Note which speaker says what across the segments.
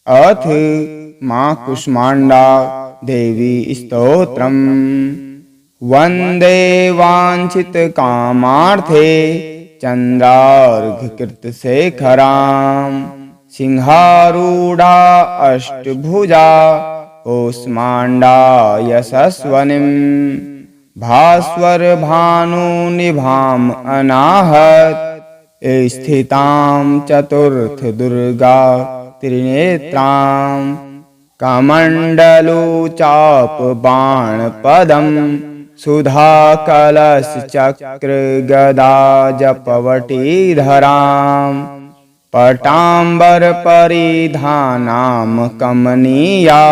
Speaker 1: अथ माँ कुष्मांडा देवी स्तोत्रम्। वन्दे वाञ्छित कामार्थे चन्द्रार्घकृतशेखरां सिंहारूढा अष्टभुजा कूष्माण्डा यशस्वनीं भास्वर भानुनिभाम् अनाहत स्थितां चतुर्थ दुर्गा त्रिनेत्रां कमण्डलुचापबाणपदं सुधा कलश चक्र गदा जपवटीधरां पटाम्बर परिधानां कमनीया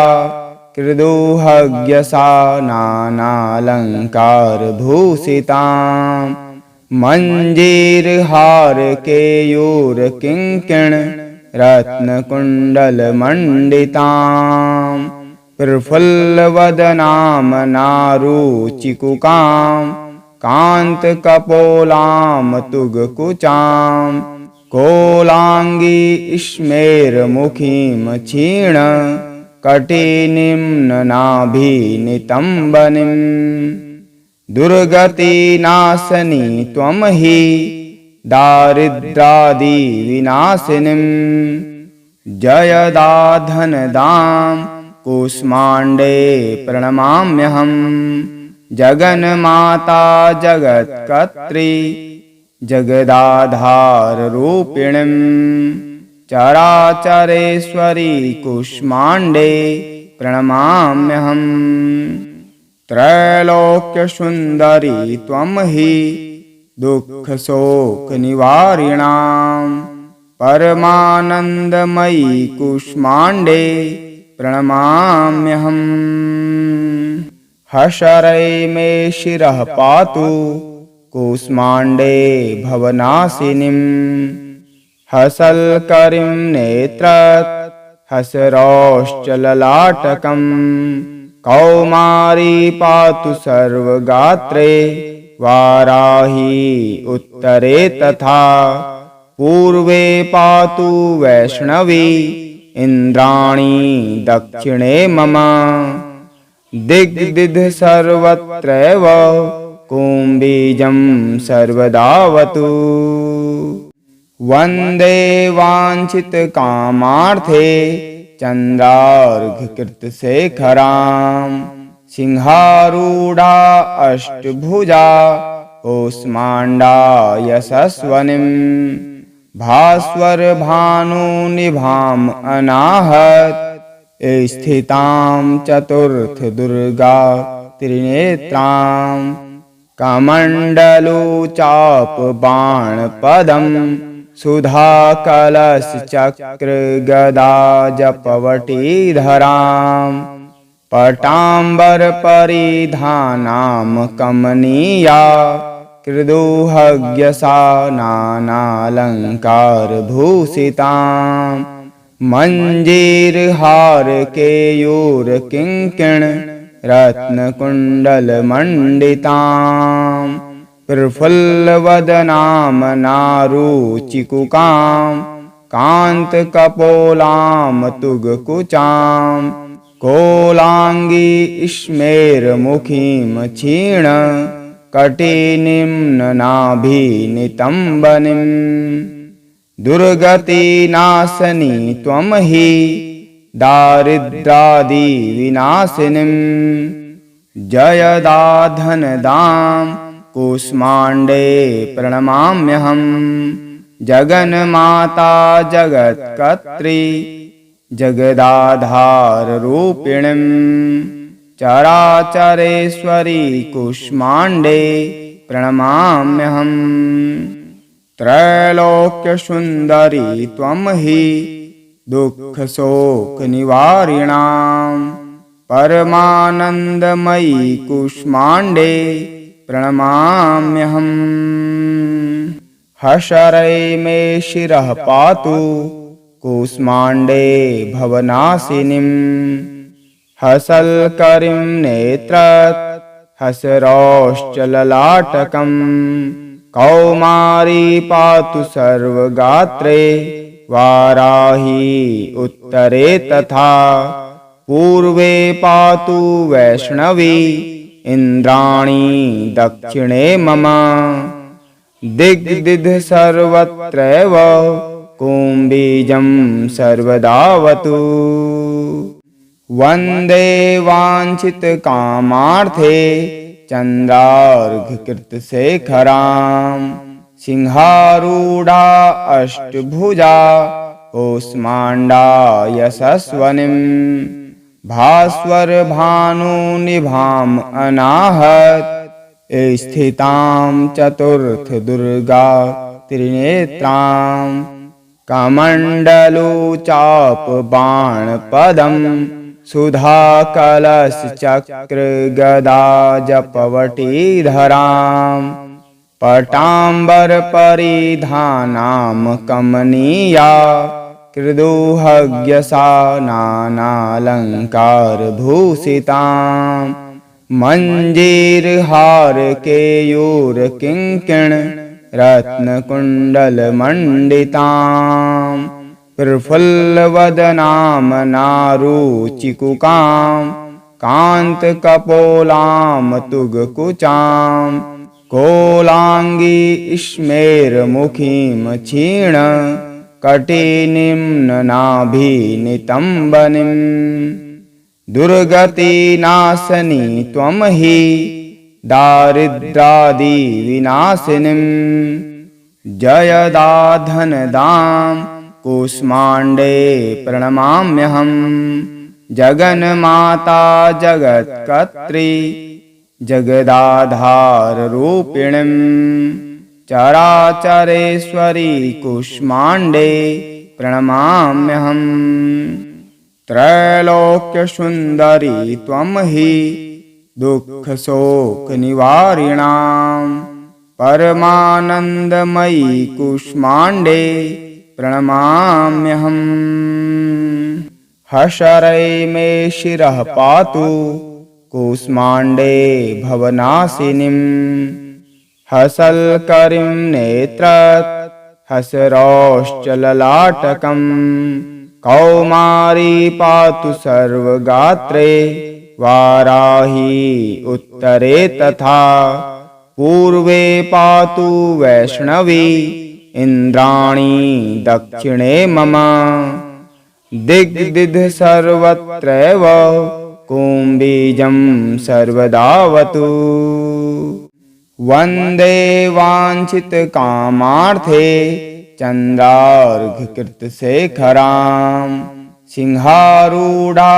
Speaker 1: कृदुहग्यसा नानालङ्कार भूषितां मञ्जीरहार केयूर किङ्किण रत्नकुण्डलमण्डितां प्रफुल्लवदनां नारुचिकुकां कान्तकपोलां तुगकुचां कोलाङ्गी स्मेरमुखीं क्षीण कटिनिम्ननाभिनितम्बनीं दुर्गतिनाशनी त्वं हि दारिद्रादिविनाशिनीं जयदाधनदां कूष्माण्डे प्रणमाम्यहं जगन्माता जगत्कर्त्री जगदाधाररूपिणीं चराचरेश्वरी कूष्माण्डे प्रणमाम्यहम् त्रैलोक्यसुन्दरी त्वं हि दुःखशोकनिवारिणां परमानन्दमयी कूष्माण्डे प्रणमाम्यहम् हशरै मे शिरः पातु कूष्माण्डे भवनाशिनीं हसल्करीं नेत्रत् हसरौश्चललाटकं कौमारी पातु सर्वगात्रे वाराही उत्तरे तथा पूर्वे पातु वैष्णवी इन्द्राणी दक्षिणे मम दिग्दिध सर्वत्रैव कुम्बीजं सर्वदावतु वन्दे वाञ्छित कामार्थे चन्द्रार्घकृतशेखरां सिंहारूढा अष्टभुजा कूष्माण्डा यशस्वनीं भास्वर भानुनिभाम् अनाहत स्थितां चतुर्थ दुर्गा त्रिनेत्रां कमण्डलुचापबाणपदं सुधा कलश चक्र गदा जपवटीधरां पटाम्बर परिधानां कमनीया कृदुहग्यसा नानालङ्कार भूषितां मञ्जीरहार केयूर किङ्किण रत्नकुण्डलमण्डितां प्रफुल्लवदनां नारुचिकुकां कान्तकपोलां तुगकुचां कोलाङ्गी स्मेरमुखीं क्षीण कटिनिम्ननाभिनितम्बनीं दुर्गतिनाशनी त्वं हि दारिद्रादिविनाशिनीं जयदाधनदां कूष्माण्डे प्रणमाम्यहं जगन्माता जगत्कर्त्री जगदाधाररूपिणीं चराचरेश्वरी कूष्माण्डे प्रणमाम्यहम् त्रैलोक्यसुन्दरी त्वं हि दुःखशोकनिवारिणां परमानन्दमयी कूष्माण्डे प्रणमाम्यहम् हशरै मे शिरः पातु कूष्माण्डे भवनाशिनीं हसल्करीं नेत्रत् हसरौश्चललाटकं कौमारी पातु सर्वगात्रे वाराही उत्तरे तथा पूर्वे पातु वैष्णवी इन्द्राणी दक्षिणे मम दिग्दिध सर्वत्रैव कुम्बीजं सर्वदावतु वन्दे वाञ्छितकामार्थे चन्द्रार्घकृतशेखरां सिंहारूढा अष्टभुजा कूष्माण्डा यशस्वनीं भास्वरभानुनिभाम् अनाहत स्थितां चतुर्थदुर्गा त्रिनेत्रां कमण्डलुचापबाणपदं सुधाकलशचक्रगदा जपवटीधरां पटाम्बरपरिधानां कमनीया कृदुहग्यसा नानालङ्कारभूषितां मञ्जीरहारकेयूरकिङ्किण रत्नकुण्डलमण्डितां प्रफुल्लवदनां नारुचिकुकां कान्तकपोलां तुगकुचां कोलाङ्गी स्मेरमुखीं क्षीण कटिनिम्ननाभिनितम्बनीं दुर्गतिनाशनी त्वं हि दारिद्रादिविनाशिनीं जयदाधनदां कूष्माण्डे प्रणमाम्यहं जगन्माता जगत्कर्त्री जगदाधाररूपिणीं चराचरेश्वरी कूष्माण्डे प्रणमाम्यहम् त्रैलोक्यसुन्दरी त्वं हि दुःखशोकनिवारिणां परमानन्दमयी कूष्माण्डे प्रणमाम्यहम् हशरै मे शिरः पातु कूष्माण्डे भवनाशिनीं हसल्करीं नेत्रत् हसरौश्चललाटकम् कौमारी पातु सर्वगात्रे वाराही उत्तरे तथा पूर्वे पातु वैष्णवी इन्द्राणी दक्षिणे मम दिग्दिध सर्वत्रैव कुम्बीजं सर्वदावतु वन्दे वाञ्छितकामार्थे चन्द्रार्घकृतशेखरां सिंहारूढा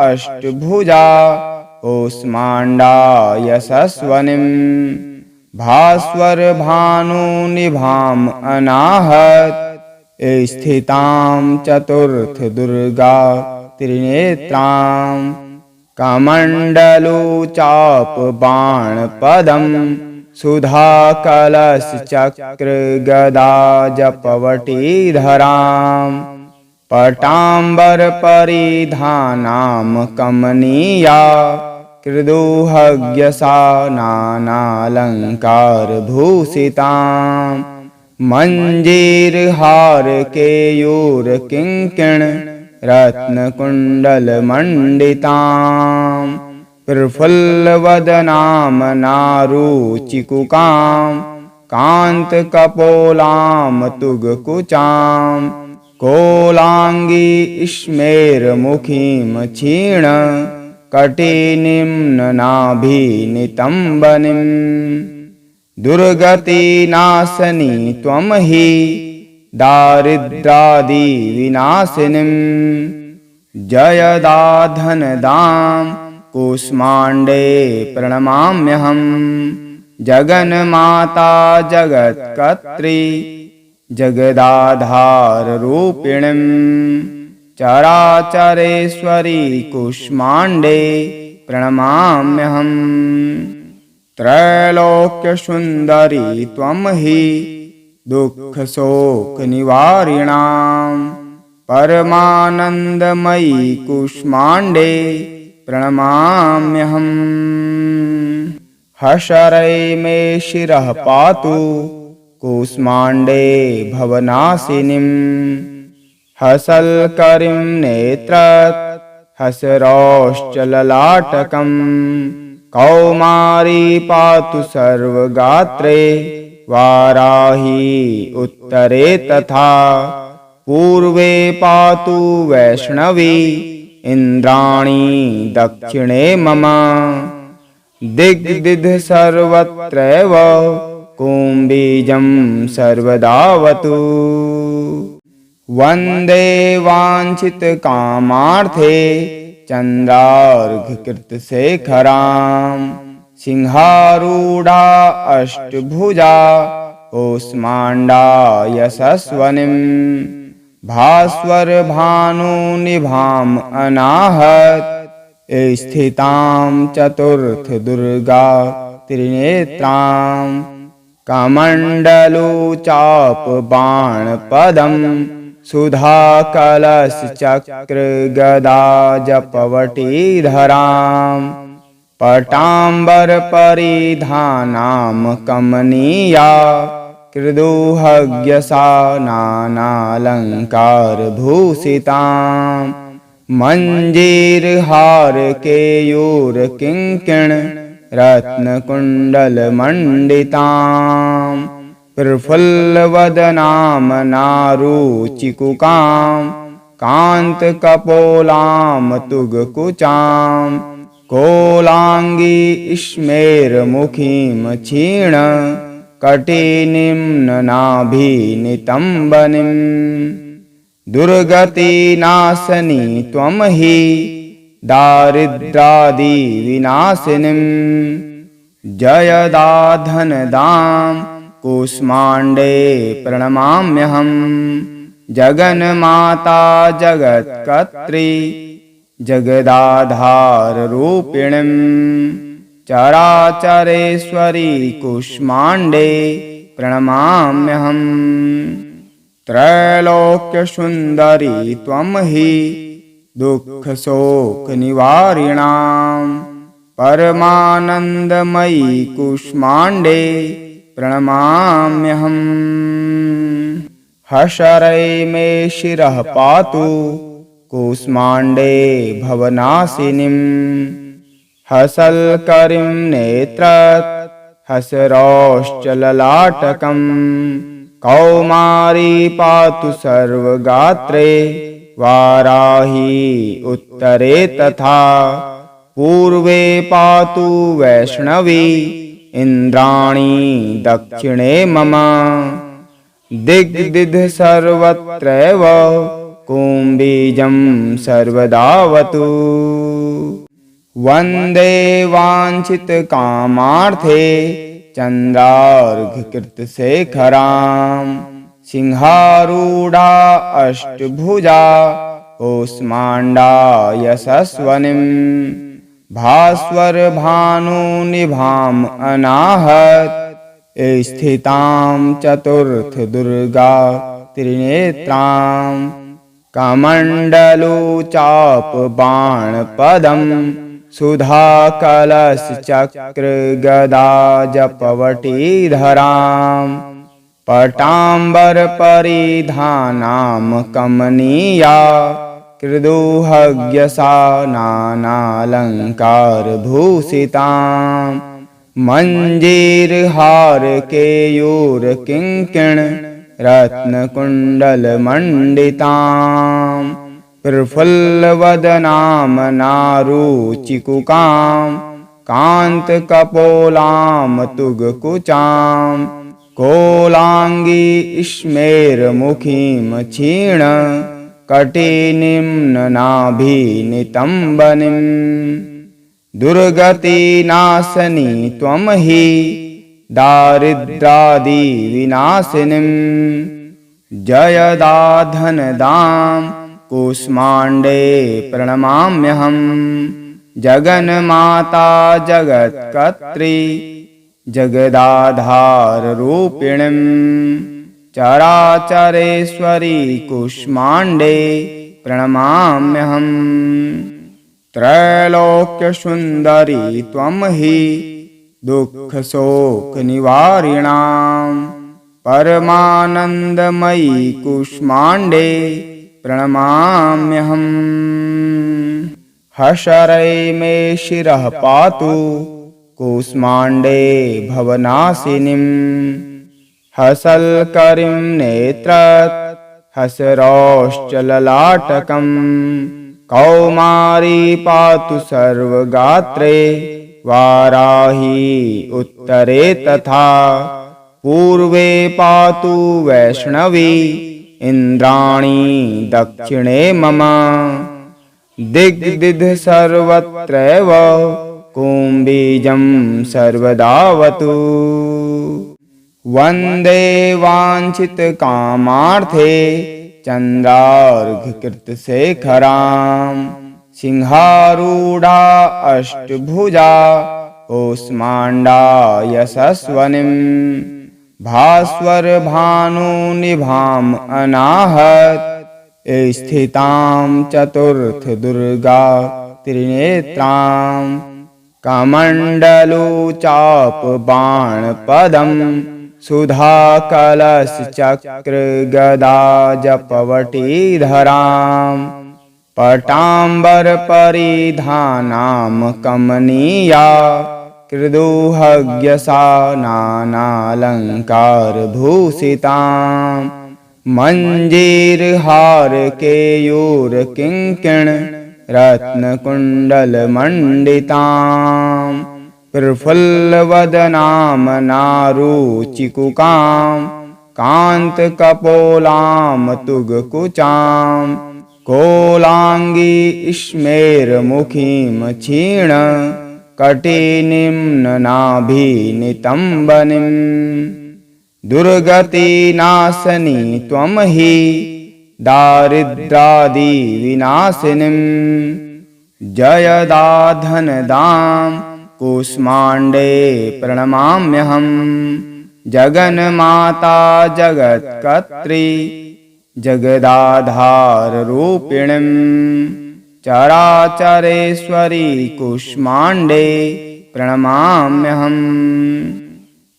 Speaker 1: अष्टभुजा कूष्माण्डा यशस्वनीं भास्वरभानुनिभाम् अनाहत स्थितां चतुर्थदुर्गा त्रिनेत्रां कमण्डलुचापबाणपदं सुधाकलशचक्रगदा जपवटीधरां पटाम्बरपरिधानां कमनीया कृदुहग्यसा नानालङ्कारभूषितां मञ्जीरहारकेयूरकिङ्किण रत्नकुण्डलमण्डितां प्रफुल्लवदनां नारुचिकुकां कान्तकपोलां तुगकुचां कोलाङ्गी स्मेरमुखीं क्षीण कटिनिम्ननाभिनितम्बनीं दुर्गतिनाशनी त्वं हि दारिद्रादिविनाशिनीं जयदाधनदां कूष्माण्डे प्रणमाम्यहं जगन्माता जगत्कर्त्री जगदाधाररूपिणीं चराचरेश्वरी कूष्माण्डे प्रणमाम्यहम् त्रैलोक्यसुन्दरी त्वं हि दुःखशोकनिवारिणां परमानन्दमयी कूष्माण्डे प्रणमाम्यहम् हशरै मे शिरः पातु कूष्माण्डे भवनाशिनीं हसल्करिं नेत्रत् हसरौश्चललाटकम् कौमारी पातु सर्वगात्रे वाराही उत्तरे तथा पूर्वे पातु वैष्णवी इन्द्राणी दक्षिणे मम दिग्दिध सर्वत्रैव कुम्बीजं सर्वदावतु वन्दे वाञ्छितकामार्थे चन्द्रार्घकृतशेखरां सिंहारूढा अष्टभुजा कूष्माण्डा यशस्वनीं भास्वरभानुनिभाम् अनाहत स्थितां चतुर्थदुर्गा त्रिनेत्रां कमण्डलुचापबाणपदं सुधाकलशचक्रगदा जपवटीधरां पटाम्बरपरिधानां कमनीया कृदुहग्यसा नानालङ्कारभूषितां मञ्जीरहारकेयूरकिङ्किण रत्नकुण्डलमण्डितां प्रफुल्लवदनां नारुचिकुकां कान्तकपोलां तुगकुचां कोलाङ्गी स्मेरमुखीं क्षीण कटिनिम्ननाभिनितम्बनीं दुर्गतिनाशनी त्वं हि दारिद्रादिविनाशिनीं जयदाधनदां कूष्माण्डे प्रणमाम्यहं जगन्माता जगत्कर्त्री जगदाधाररूपिणीं चराचरेश्वरी कूष्माण्डे प्रणमाम्यहं त्रैलोक्यसुन्दरी त्वं हि दुःखशोकनिवारिणां परमानन्दमयी कूष्माण्डे प्रणमाम्यहम् हशरै मे शिरः पातु कूष्माण्डे भवनाशिनीं हसल्करिं नेत्रत् हसरौश्चललाटकम् कौमारी पातु सर्वगात्रे वाराही उत्तरे तथा पूर्वे पातु वैष्णवी इन्द्राणी दक्षिणे मम दिग्दिध सर्वत्रैव कुम्बीजं सर्वदावतु वन्दे वाञ्छितकामार्थे चन्द्रार्घकृतशेखरां सिंहारूढा अष्टभुजा कूष्माण्डा यशस्वनीं भास्वरभानुनिभाम् अनाहत स्थितां चतुर्थदुर्गा त्रिनेत्रां कमण्डलुचापबाणपदं सुधाकलशचक्रगदा जपवटीधरां पटाम्बरपरिधानां कमनीया कृदुहग्यसा नानालङ्कारभूषितां मञ्जीरहारकेयूरकिङ्किण रत्नकुण्डलमण्डितां प्रफुल्लवदनां नारुचिकुकां कान्तकपोलां तुगकुचां कोलाङ्गी स्मेरमुखीं क्षीण कटिनिम्ननाभिनितम्बनीं दुर्गतिनाशनी त्वं हि दारिद्रादिविनाशिनीं जयदाधनदां कूष्माण्डे प्रणमाम्यहं जगन्माता जगत्कर्त्री जगदाधाररूपिणीं चराचरेश्वरी कूष्माण्डे प्रणमाम्यहं त्रैलोक्यसुन्दरी त्वं हि दुःखशोकनिवारिणां परमानन्दमयी कूष्माण्डे प्रणमाम्यहम्। हशरै मे शिरः पातु कूष्माण्डे भवनाशिनीम्। हसल्करिं नेत्रत् हसरौश्चललाटकम्। कौमारी पातु सर्वगात्रे वाराही उत्तरे तथा। पूर्वे पातु वैष्णवी इन्द्राणी दक्षिणे मम। दिग्दिध सर्वत्रैव कुम्बीजं सर्वदावतु। वन्दे वाञ्छितकामार्थे चन्द्रार्घकृतशेखरां। सिंहारूढा अष्टभुजा कूष्माण्डा यशस्वनीं। भास्वरभानुनिभाम् अनाहत स्थितां चतुर्थदुर्गा त्रिनेत्रां। कमण्डलुचापबाणपदं सुधाकलशचक्रगदाजपवटीधरां। पटाम्बरपरिधानां कमनीया कृदुहग्यसा नानालङ्कारभूषितां। मञ्जीरहारकेयूरकिङ्किण रत्नकुण्डलमण्डितां। प्रफुल्लवदनां नारुचिकुकां कान्तकपोलां तुगकुचां। कोलाङ्गी स्मेरमुखीं क्षीण कटिनिम्ननाभिनितम्बनीं। दुर्गतिनाशनी त्वं हि दारिद्रादिविनाशिनीं। जयदा धनदां कूष्माण्डे प्रणमाम्यहम्। जगन्माता जगत्कर्त्री जगदाधाररूपिणीं। चराचरेश्वरी कूष्माण्डे प्रणमाम्यहम्।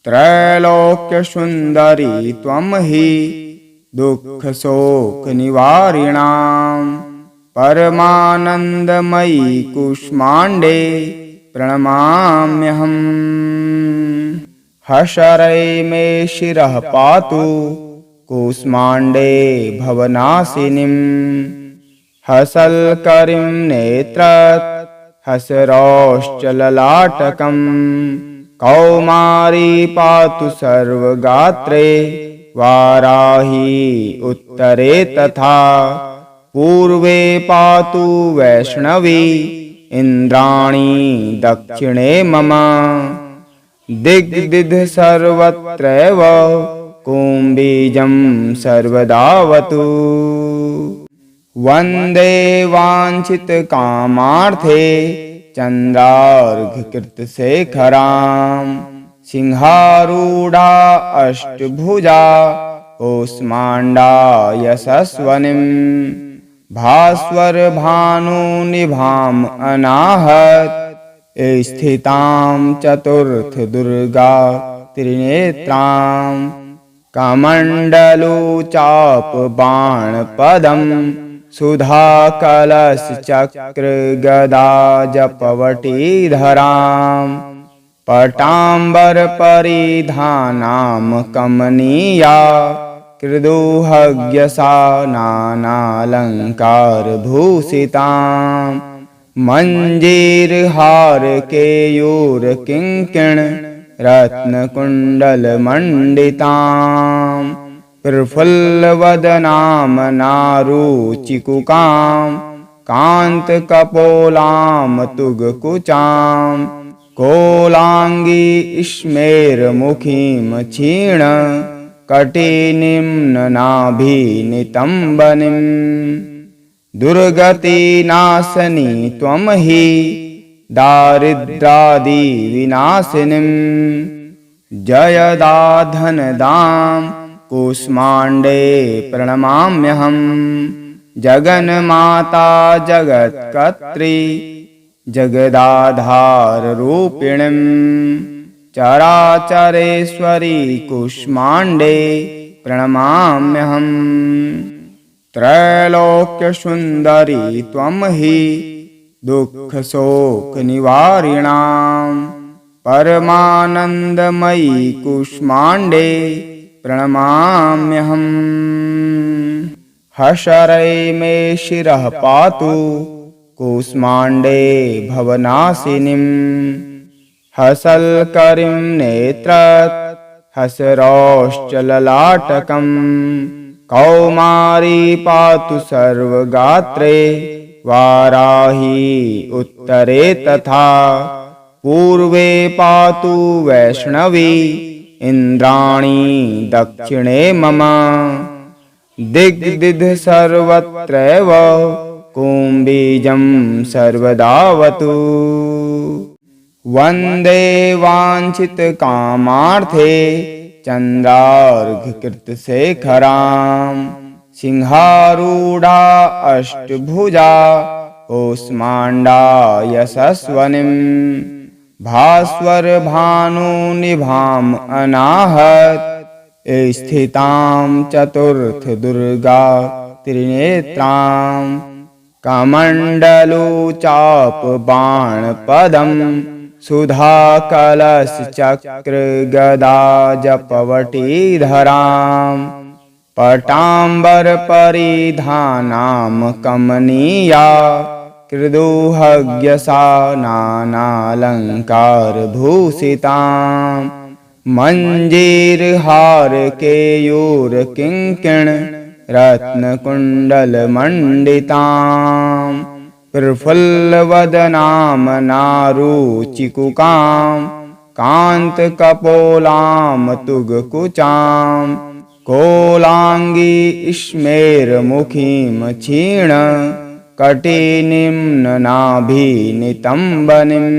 Speaker 1: त्रैलोक्यसुन्दरी त्वं हि दुःखशोकनिवारिणां। परमानन्दमयी कूष्माण्डे प्रणमाम्यहम्। हशरै मे शिरः पातु कूष्माण्डे भवनाशिनीम्। हसल्करिं नेत्रत् हसरौश्चललाटकम्। कौमारी पातु सर्वगात्रे वाराही उत्तरे तथा। पूर्वे पातु वैष्णवी इन्द्राणी दक्षिणे मम। दिग्दिध सर्वत्रैव कुम्बीजं सर्वदावतु। वन्दे वाञ्छितकामार्थे चन्द्रार्घकृतशेखरां। सिंहारूढा अष्टभुजा कूष्माण्डा यशस्वनीं। भास्वरभानुनिभाम् अनाहत स्थितां चतुर्थदुर्गा त्रिनेत्रां। कमण्डलुचापबाणपदं सुधाकलशचक्रगदाजपवटीधरां। पटाम्बरपरिधानां कमनीया कृदुहग्यसा नानालङ्कारभूषितां। मञ्जीरहारकेयूरकिङ्किण रत्नकुण्डलमण्डितां। प्रफुल्लवदनां नारुचिकुकां कान्तकपोलां तुगकुचां। कोलाङ्गी स्मेरमुखीं क्षीण कटिनिम्ननाभिनितम्बनीं। दुर्गतिनाशनी त्वं हि दारिद्रादिविनाशिनीं। जयदा धनदां कूष्माण्डे प्रणमाम्यहम्। जगन्माता जगत्कर्त्री जगदाधाररूपिणीं। चराचरेश्वरी कूष्माण्डे प्रणमाम्यहम्। त्रैलोक्यसुन्दरी त्वं हि दुःखशोकनिवारिणां परमानन्दमयी कूष्माण्डे प्रणमाम्यहम्। हशरै मे शिरः पातु कूष्माण्डे भवनाशिनीं हसल्करीं नेत्रात् हसरौश्चललाटकम् कौमारी पातु सर्वगात्रे वाराही उत्तरे तथा पूर्वे पातु वैष्णवी इन्द्राणी दक्षिणे मम दिग्दिध सर्वत्रैव कुम्बीजं सर्वदावतु वन्दे वाञ्छितकामार्थे चन्द्रार्घकृतशेखरां सिंहारूढा अष्टभुजा कूष्माण्डा यशस्वनीं भास्वरभानुनिभाम् अनाहत स्थितां चतुर्थदुर्गा त्रिनेत्रां कमण्डलुचापबाणपदं सुधाकलशचक्रगदाजपवटीधरां पटाम्बरपरिधानां कमनीया कृदुहग्यसा नानालङ्कारभूषितां मञ्जीरहारकेयूरकिङ्किण रत्नकुण्डलमण्डितां प्रफुल्लवदनां नारुचिकुकां कान्तकपोलां तुगकुचां कोलाङ्गी स्मेरमुखीं क्षीण कटिनिम्ननाभिनितम्बनीं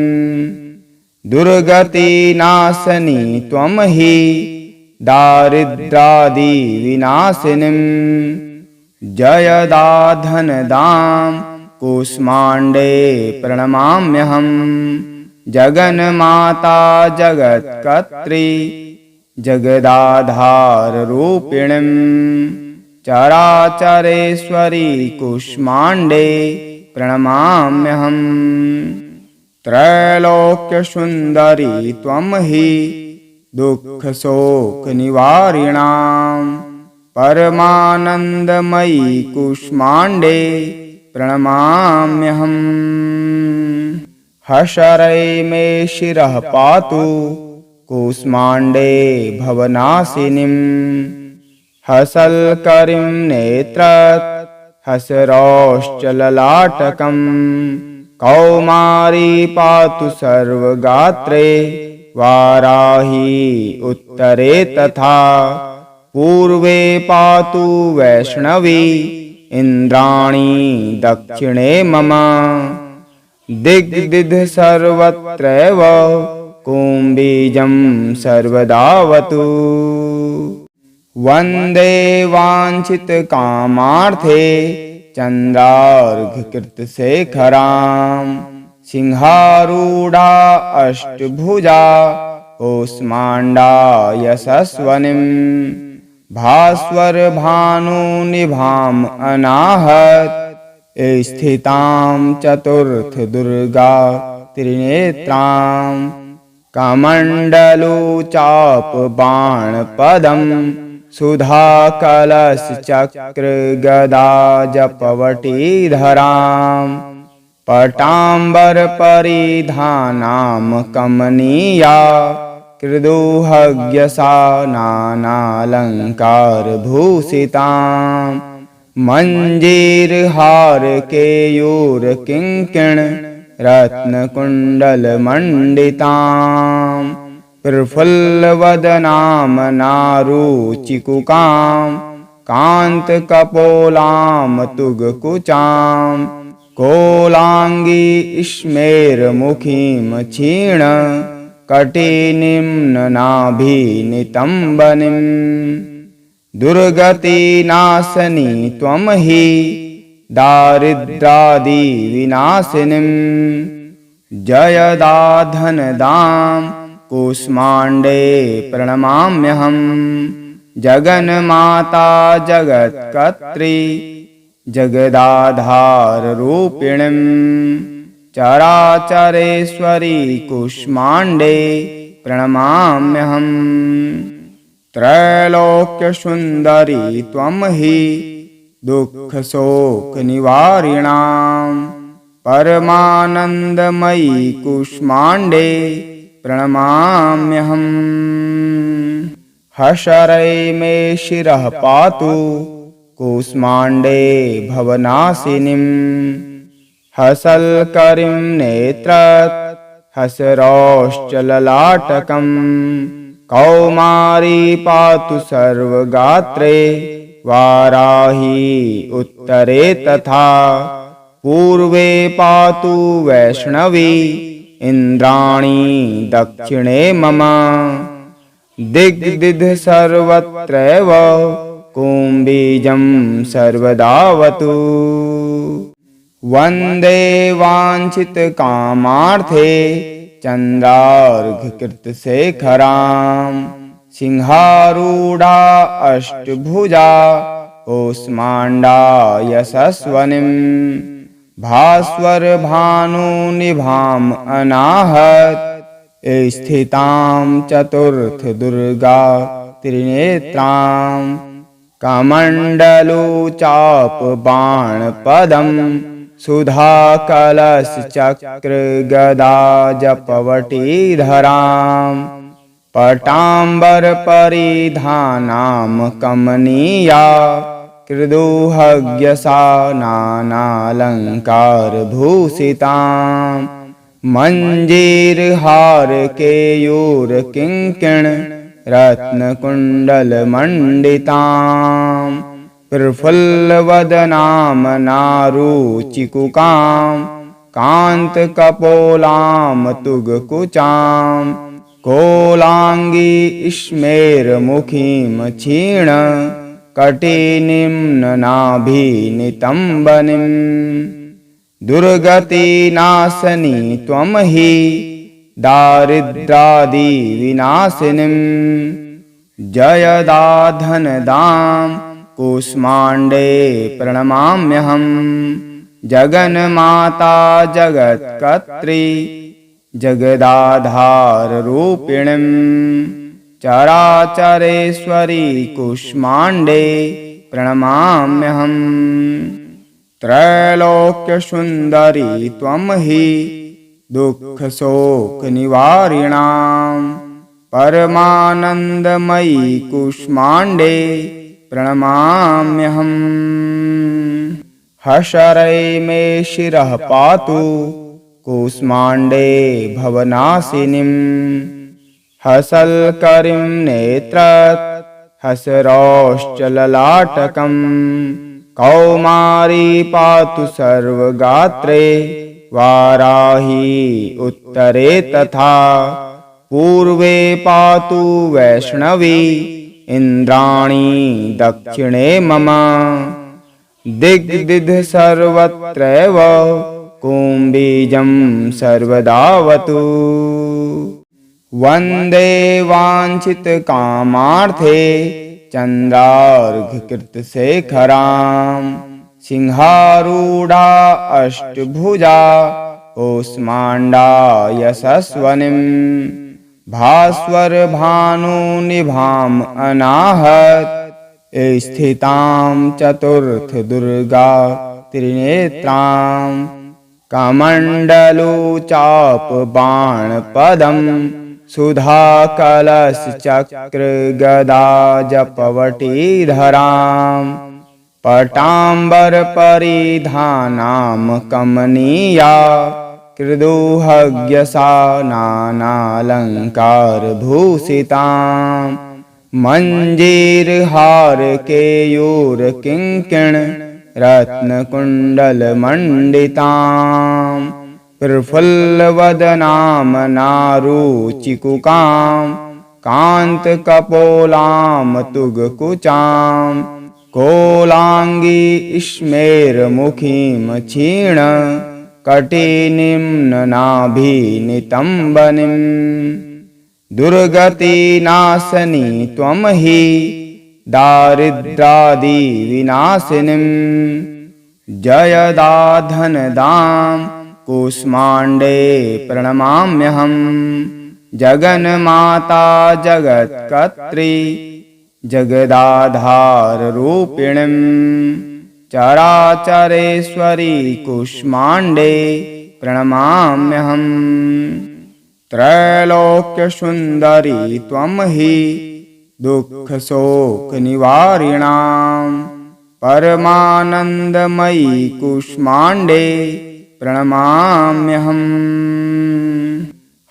Speaker 1: दुर्गतिनाशनी त्वं हि दारिद्रादिविनाशिनीं जयदाधनदां कूष्माण्डे प्रणमाम्यहम्। जगन्माता जगत्कर्त्री जगदाधाररूपिणीं चराचरेश्वरी कूष्माण्डे प्रणमाम्यहम्। त्रैलोक्यसुन्दरी त्वं हि दुःखशोकनिवारिणां परमानन्दमयी कूष्माण्डे प्रणमाम्यहम्। हशरै मे शिरः पातु कूष्माण्डे भवनाशिनीं हसल्करीं नेत्रात् हसरौश्चललाटकम् कौमारी पातु सर्वगात्रे वाराही उत्तरे तथा पूर्वे पातु वैष्णवी इन्द्राणी दक्षिणे मम दिग्दिध सर्वत्रैव कुम्बीजं सर्वदावतु वन्दे वाञ्छितकामार्थे चन्द्रार्घकृतशेखरां सिंहारूढा अष्टभुजा कूष्माण्डा यशस्वनीं भास्वरभानुनिभाम् अनाहत स्थितां चतुर्थदुर्गा त्रिनेत्रां कमण्डलुचापबाणपदं सुधाकलशचक्रगदाजपवटीधरां पटाम्बरपरिधानां कमनीया कृदुहग्यसा नानालङ्कारभूषितां मञ्जीरहारकेयूरकिङ्किण रत्नकुण्डलमण्डितां प्रफुल्लवदनां नारुचिकुकां कान्तकपोलां तुगकुचां कोलाङ्गी स्मेरमुखीं क्षीण कटिनिम्ननाभिनितम्बनीं दुर्गतिनाशनी त्वं हि दारिद्रादिविनाशिनीं जयदाधनदां कूष्माण्डे प्रणमाम्यहम्। जगन्माता जगत्कर्त्री जगदाधाररूपिणीं चराचरेश्वरी कूष्माण्डे प्रणमाम्यहम्। त्रैलोक्यसुन्दरी त्वं हि दुःखशोकनिवारिणां परमानन्दमयी कूष्माण्डे प्रणमाम्यहम्। हशरै मे शिरः पातु कूष्माण्डे भवनाशिनीं हसल्करीं नेत्रत् हसरौश्चललाटकम् कौमारी पातु सर्वगात्रे वाराही उत्तरे तथा पूर्वे पातु वैष्णवी इन्द्राणी दक्षिणे मम दिग्दिध सर्वत्रैव कुम्बीजं सर्वदावतु। वन्दे वाञ्छितकामार्थे चन्द्रार्घकृतशेखरां सिंहारूढा अष्टभुजा कूष्माण्डा यशस्वनीं भास्वरभानुनिभाम् अनाहत स्थितां चतुर्थदुर्गा त्रिनेत्रां कमण्डलुचापबाणपदं सुधाकलशचक्रगदा जपवटीधरां पटाम्बरपरिधानां कमनीया कृदुहग्यसा नानालङ्कारभूषितां मञ्जीरहारकेयूरकिङ्किण रत्नकुण्डलमण्डितां प्रफुल्लवदनां नारुचिकुकां कान्तकपोलां तुगकुचां कोलाङ्गी स्मेरमुखीं क्षीण कटिनिम्ननाभिनितम्बनीं दुर्गतिनाशनी त्वं हि दारिद्रादिविनाशिनीं जयदाधनदां कूष्माण्डे प्रणमाम्यहम्। जगन्माता जगत्कर्त्री जगदाधाररूपिणीं चराचरेश्वरी कूष्माण्डे प्रणमाम्यहम्। त्रैलोक्यसुन्दरी त्वं हि दुःखशोकनिवारिणां परमानन्दमयी कूष्माण्डे प्रणमाम्यहम्। हशरै मे शिरः पातु कूष्माण्डे भवनाशिनीं हसल्करीं नेत्रत् हसरौश्चललाटकम् कौमारी पातु सर्वगात्रे वाराही उत्तरे तथा पूर्वे पातु वैष्णवी इन्द्राणी दक्षिणे मम दिग्दिध सर्वत्रैव कुम्बीजं सर्वदावतु। वन्दे वाञ्छितकामार्थे चन्द्रार्घकृतशेखरां सिंहारूढा अष्टभुजा कूष्माण्डा यशस्वनीं भास्वरभानुनिभाम् अनाहत स्थितां चतुर्थदुर्गा त्रिनेत्रां कमण्डलुचापबाणपदं सुधाकलशचक्रगदा जपवटीधरां पटाम्बरपरिधानां कमनीया कृदुहग्यसा नानालङ्कारभूषितां मञ्जीरहारकेयूरकिङ्किण रत्नकुण्डलमण्डितां प्रफुल्लवदनां नारुचिकुकां कान्तकपोलां तुगकुचां कोलाङ्गी स्मेरमुखीं क्षीण कटिनिम्ननाभिनितम्बनीं दुर्गतिनाशनी त्वं हि दारिद्रादिविनाशिनीं जयदाधनदां कूष्माण्डे प्रणमाम्यहम् जगन्माता जगत्कर्त्री जगदाधाररूपिणीं चराचरेश्वरी कूष्माण्डे प्रणमाम्यहम् त्रैलोक्यसुन्दरी त्वं हि दुःखशोकनिवारिणां परमानन्दमयी कूष्माण्डे प्रणमाम्यहम्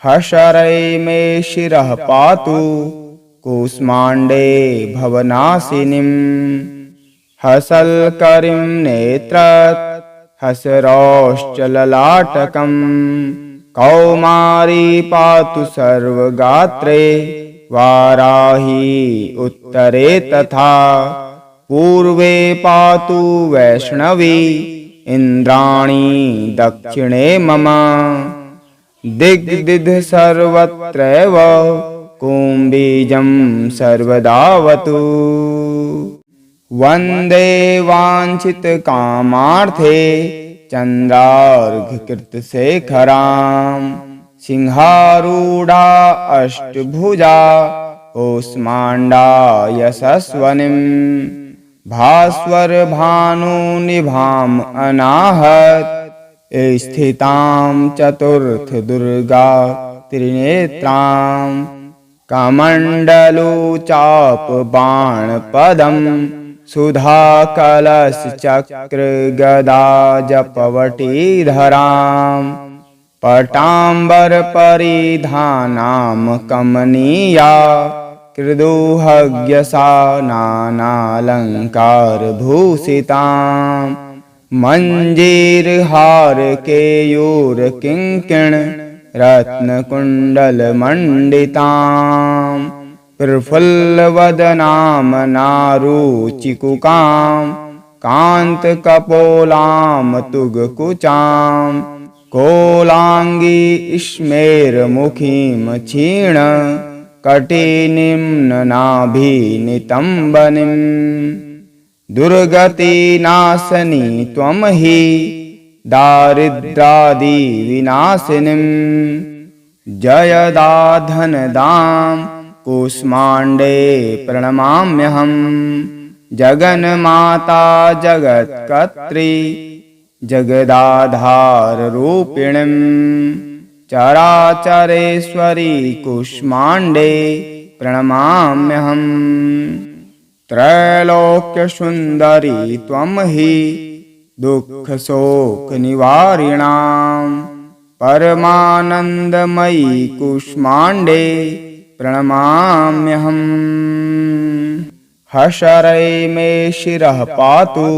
Speaker 1: हशरै मे शिरः पातु कूष्माण्डे भवनाशिनीं हसल्करीं नेत्रत् हसरौश्चललाटकम् कौमारी पातु सर्वगात्रे वाराही उत्तरे तथा पूर्वे पातु वैष्णवी इन्द्राणी दक्षिणे मम दिग्दिध सर्वत्रैव कुम्बीजं सर्वदावतु वन्दे वाञ्छितकामार्थे चन्द्रार्घकृतशेखरां सिंहारूढा अष्टभुजा कूष्माण्डा यशस्वनीं भास्वरभानुनिभाम् अनाहत स्थितां चतुर्थदुर्गा त्रिनेत्रां कमण्डलुचापबाणपदं सुधाकलशचक्रगदा जपवटीधरां पटाम्बरपरिधानां कमनीया कृदुहग्यसा नानालङ्कारभूषितां मञ्जीरहारकेयूरकिङ्किण रत्नकुण्डलमण्डितां प्रफुल्लवदनां नारुचिकुकां कान्तकपोलां तुगकुचां कोलाङ्गी स्मेरमुखीं क्षीण कटिनिम्ननाभिनितम्बनीं दुर्गतिनाशनी त्वं हि दारिद्रादिविनाशिनीं जयदाधनदां कूष्माण्डे प्रणमाम्यहम् जगन्माता जगत्कर्त्री जगदाधाररूपिणीं चराचरेश्वरी कूष्माण्डे प्रणमाम्यहम् त्रैलोक्यसुन्दरी त्वं हि दुःखशोकनिवारिणां परमानन्दमयी कूष्माण्डे प्रणमाम्यहम् हशरै मे शिरः पातु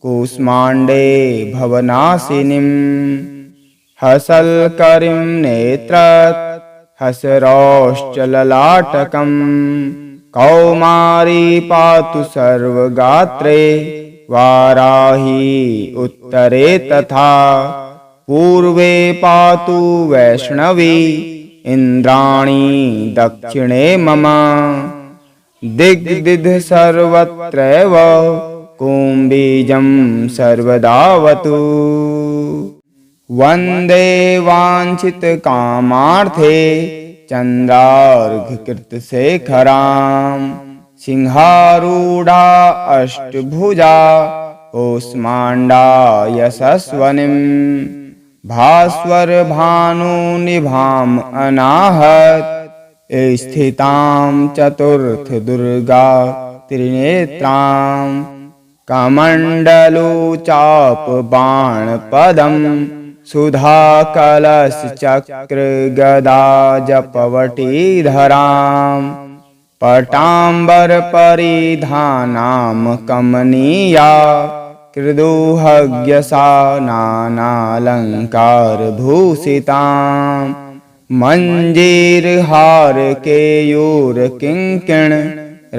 Speaker 1: कूष्माण्डे भवनाशिनीं हसल्करीं नेत्रत् हसरौश्चललाटकम् कौमारी पातु सर्वगात्रे वाराही उत्तरे तथा पूर्वे पातु वैष्णवी इन्द्राणी दक्षिणे मम दिग्दिध सर्वत्रैव कुम्बीजं सर्वदावतु वन्दे वाञ्छितकामार्थे चन्द्रार्घकृतशेखरां सिंहारूढा अष्टभुजा कूष्माण्डा यशस्वनीं भास्वरभानुनिभाम् अनाहत स्थितां चतुर्थदुर्गा त्रिनेत्रां कमण्डलुचापबाणपदं सुधाकलशचक्रगदा जपवटीधरां पटाम्बरपरिधानां कमनीया कृदुहग्यसा नानालङ्कारभूषितां मञ्जीरहारकेयूरकिङ्किण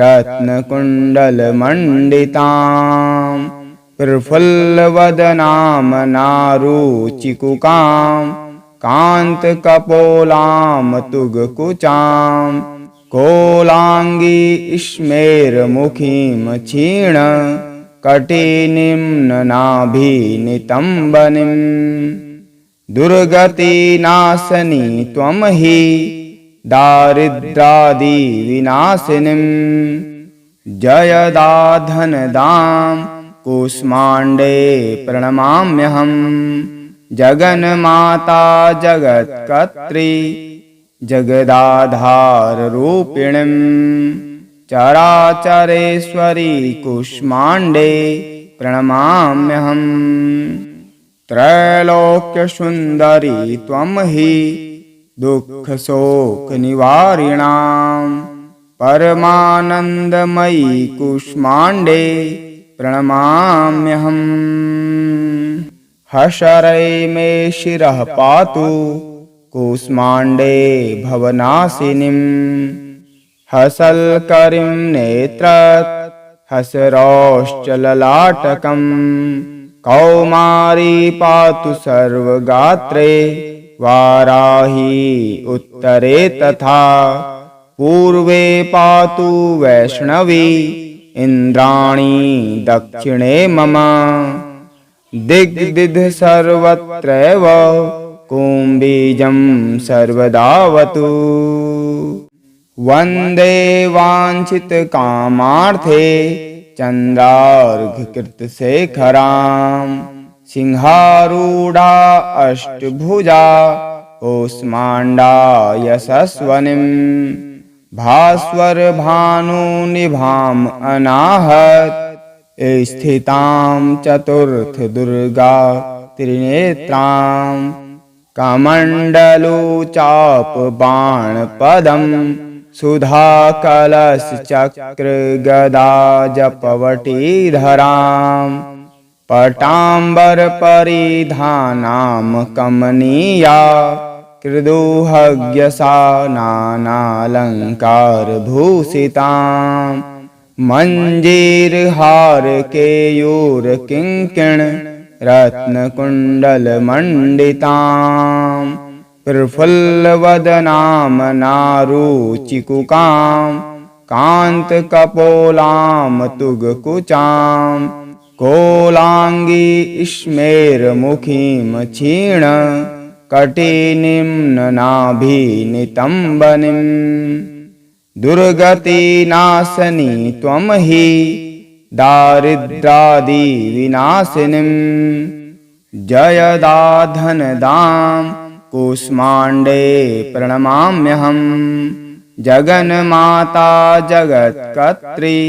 Speaker 1: रत्नकुण्डलमण्डितां प्रफुल्लवदनां नारुचिकुकां कान्तकपोलां तुगकुचां कोलाङ्गी स्मेरमुखीं क्षीण कटिनिम्ननाभिनितम्बनिम् दुर्गतिनाशनी त्वं हि दारिद्रादिविनाशिनीम् जयदाधनदां कूष्माण्डे प्रणमाम्यहम् जगन्माता जगत्कर्त्री जगदाधाररूपिणीं चराचरेश्वरी कूष्माण्डे प्रणमाम्यहम् त्रैलोक्यसुन्दरी त्वं हि दुःखशोकनिवारिणां परमानन्दमयी कूष्माण्डे प्रणमाम्यहम् हशरै मे शिरः पातु कूष्माण्डे भवनाशिनीं हसल्करीं नेत्रत् हसरौश्चललाटकम् कौमारी पातु सर्वगात्रे वाराही उत्तरे तथा पूर्वे पातु वैष्णवी इन्द्राणी दक्षिणे मम दिग्दिध सर्वत्रैव कुम्बीजं सर्वदावतु वन्दे वाञ्छितकामार्थे चन्द्रार्घकृतशेखरां सिंहारूढा अष्टभुजा कूष्माण्डा यशस्वनीं भास्वरभानुनिभाम् अनाहत स्थितां चतुर्थदुर्गा त्रिनेत्रां कमण्डलुचापबाणपदं सुधाकलशचक्रगदाजपवटीधरां पटाम्बरपरिधानां कमनीया कृदुहग्यसा नानालङ्कारभूषितां मञ्जीरहारकेयूरकिङ्किण रत्नकुण्डलमण्डितां प्रफुल्लवदनां नारुचिकुकां कान्तकपोलां तुगकुचां कोलाङ्गी स्मेरमुखीं क्षीण कटिनिम्ननाभिनितम्बनिम् दुर्गतिनाशनी त्वं हि दारिद्रादिविनाशिनीम् जयदाधनदां कूष्माण्डे प्रणमाम्यहम् जगन्माता जगत्कर्त्री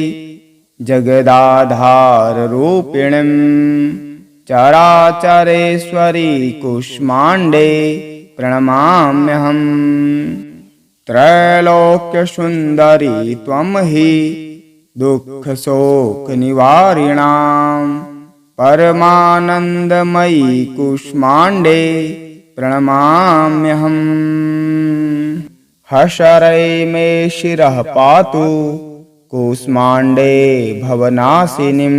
Speaker 1: जगदाधाररूपिणीं चराचरेश्वरी कूष्माण्डे प्रणमाम्यहम् त्रैलोक्यसुन्दरी त्वं हि दुःखशोकनिवारिणां परमानन्दमयी कूष्माण्डे प्रणमाम्यहम् हशरै मे शिरः पातु कूष्माण्डे भवनाशिनीं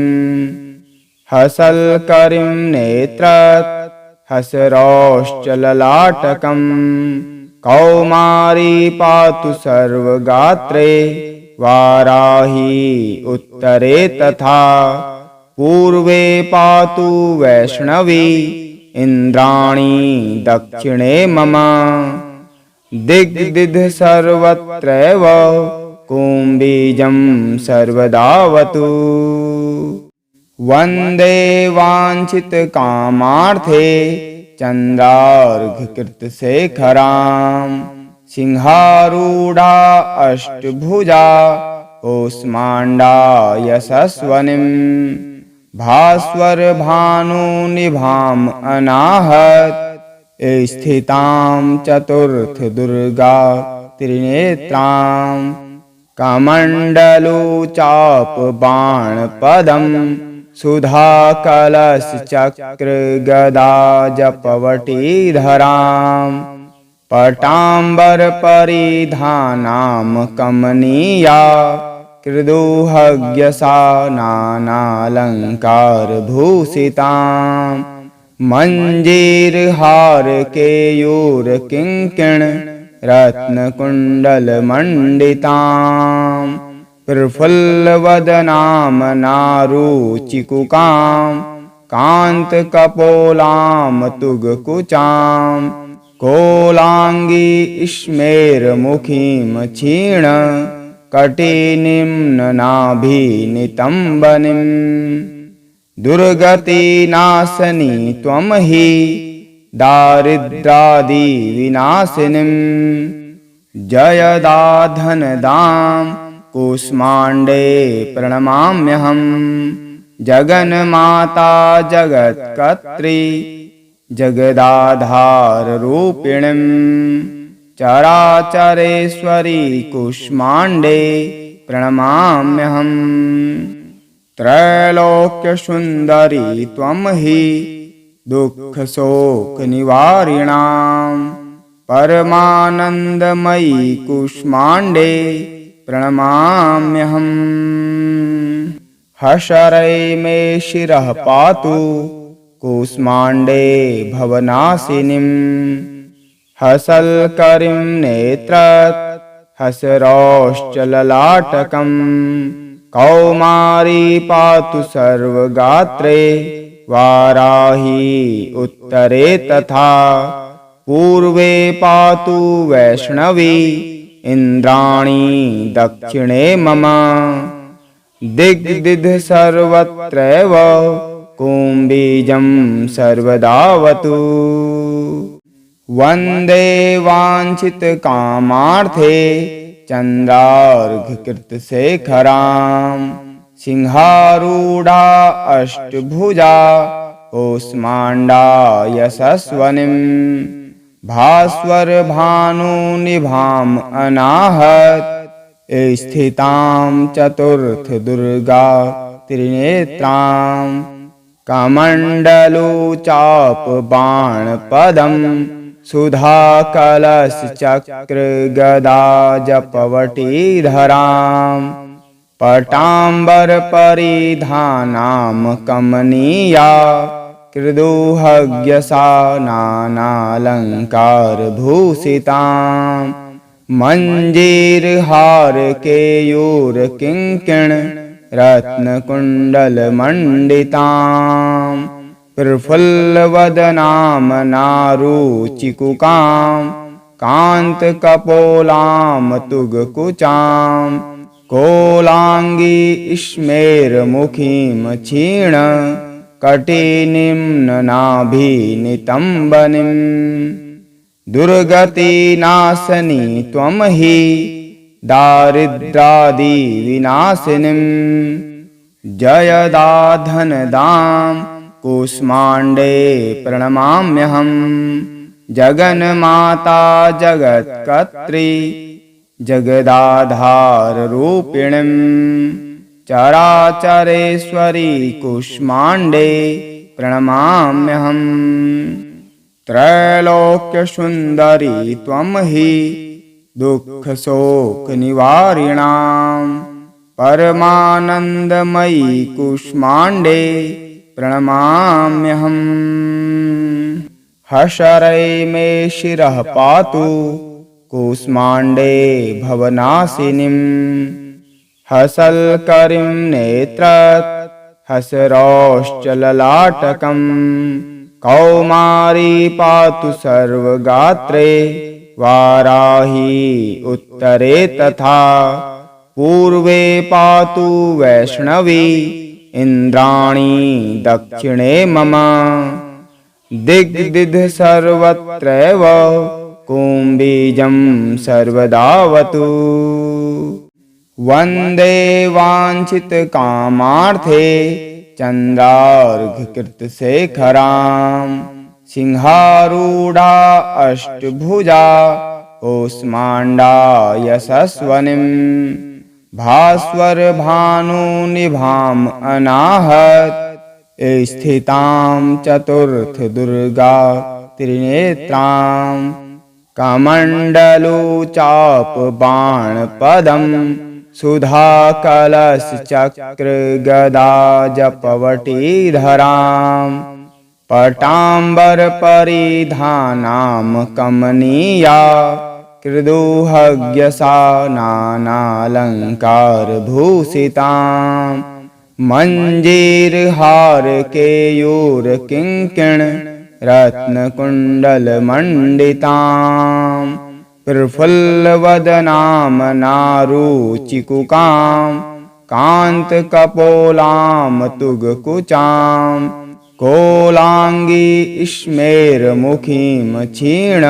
Speaker 1: हसल्करीं नेत्रत् हसरौश्चललाटकम् कौमारी पातु सर्वगात्रे वाराही उत्तरे तथा पूर्वे पातु वैष्णवी इन्द्राणी दक्षिणे मम दिग्दिध सर्वत्रैव कुम्बीजं सर्वदावतु वन्दे वाञ्छितकामार्थे चन्द्रार्घकृतशेखरां सिंहारूढा अष्टभुजा कूष्माण्डा यशस्वनीं भास्वरभानुनिभाम् अनाहत स्थितां चतुर्थदुर्गा त्रिनेत्रां कमण्डलुचापबाणपदं सुधाकलशचक्रगदाजपवटीधरां पटाम्बरपरिधानां कमनीया कृदुहग्यसा नानालङ्कारभूषितां मञ्जीरहारकेयूरकिङ्किण रत्नकुण्डलमण्डितां प्रफुल्लवदनां नारुचिकुकां कान्तकपोलां तुगकुचां कोलाङ्गी स्मेरमुखीं क्षीण कटिनिम्ननाभिनितम्बनीं दुर्गतिनाशनी त्वं हि दारिद्रादिविनाशिनीं जयदाधनदां कूष्माण्डे प्रणमाम्यहम् जगन्माता जगत्कर्त्री जगदाधाररूपिणीं चराचरेश्वरी कूष्माण्डे प्रणमाम्यहम् त्रैलोक्यसुन्दरी त्वं हि दुःखशोकनिवारिणां परमानन्दमयी कूष्माण्डे प्रणमाम्यहम् हशरै मे शिरः पातु कूष्माण्डे भवनाशिनीं हसल्करीं नेत्रत् हसरौश्चललाटकं कौमारी पातु सर्वगात्रे वाराही उत्तरे तथा पूर्वे पातु वैष्णवी इन्द्राणी दक्षिणे मम दिग्दिध सर्वत्रैव कुम्बीजं सर्वदावतु वन्दे वाञ्छितकामार्थे चन्द्रार्घकृतशेखरां सिंहारूढा अष्टभुजा कूष्माण्डा यशस्वनीं भास्वरभानुनिभाम् अनाहत स्थितां चतुर्थदुर्गा त्रिनेत्रां कमण्डलुचापबाणपदं सुधाकलशचक्रगदाजपवटीधरां पटाम्बरपरिधानां कमनीया कृदुहग्यसा नानालङ्कारभूषितां मञ्जीरहारकेयूरकिङ्किण रत्नकुण्डलमण्डितां प्रफुल्लवदनां नारुचिकुकां कान्तकपोलां तुगकुचां कोलाङ्गी स्मेरमुखीं क्षीण कटिनिम्ननाभिनितम्बनीं दुर्गतिनाशनी त्वं हि दारिद्रादिविनाशिनीं जयदाधनदां कूष्माण्डे प्रणमाम्यहम् जगन्माता जगत्कर्त्री जगदाधाररूपिणीं चराचरेश्वरी कूष्माण्डे प्रणमाम्यहम् त्रैलोक्यसुन्दरी त्वं हि दुःखशोकनिवारिणां परमानन्दमयी कूष्माण्डे प्रणमाम्यहम् हशरै मे शिरः पातु कूष्माण्डे भवनाशिनीं हसल्करीं नेत्रत् हसरौश्चललाटकं कौमारी पातु सर्वगात्रे वाराही उत्तरे तथा पूर्वे पातु वैष्णवी इन्द्राणी दक्षिणे मम दिग्दिध सर्वत्रैव कुम्बीजं सर्वदावतु वन्दे वाञ्छितकामार्थे चन्द्रार्घकृतशेखरां सिंहारूढा अष्टभुजा कूष्माण्डा यशस्वनीं भास्वरभानुनिभाम् अनाहत स्थितां चतुर्थदुर्गा त्रिनेत्रां कमण्डलुचापबाणपदं सुधाकलशचक्रगदाजपवटीधरां पटाम्बरपरिधानां कमनीया कृदुहग्यसानानालङ्कारभूषिताम् मञ्जीरहारकेयूरकिङ्किण रत्नकुण्डलमण्डिताम् प्रफुल्लवदनां नारुचिकुकां कान्तकपोलां तुगकुचां कोलाङ्गी स्मेरमुखीं क्षीण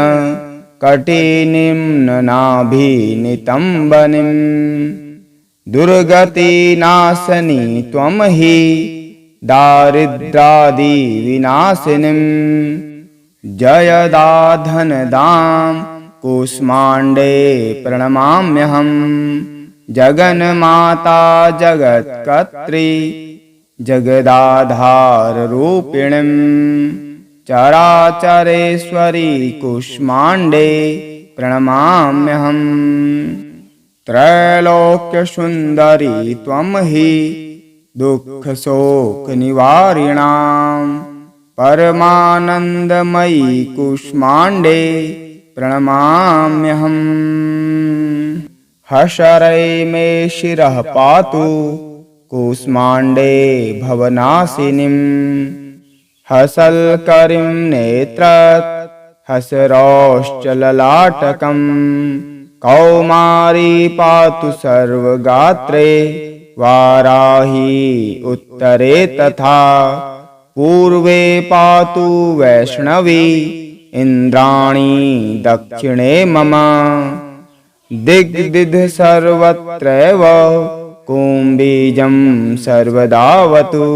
Speaker 1: कटिनिं नाभिनितम्बनीं दुर्गतिनाशनी त्वं हि दारिद्रादिविनाशिनीं जयदा धनदां कूष्माण्डे प्रणमाम्यहम् जगन्माता जगत्कर्त्री जगदाधाररूपिणीं चराचरेश्वरी कूष्माण्डे प्रणमाम्यहम् त्रैलोक्यसुन्दरी त्वं हि दुःखशोकनिवारिणां परमानन्दमयी कूष्माण्डे प्रणमाम्यहम् हशरै मे शिरः पातु कूष्माण्डे भवनाशिनीं हसल्करीं नेत्रत् हसरौश्चललाटकं कौमारी पातु सर्वगात्रे वाराही उत्तरे तथा पूर्वे पातु वैष्णवी इन्द्राणी दक्षिणे मम दिग्दिध सर्वत्रैव कुम्बीजं सर्वदावतु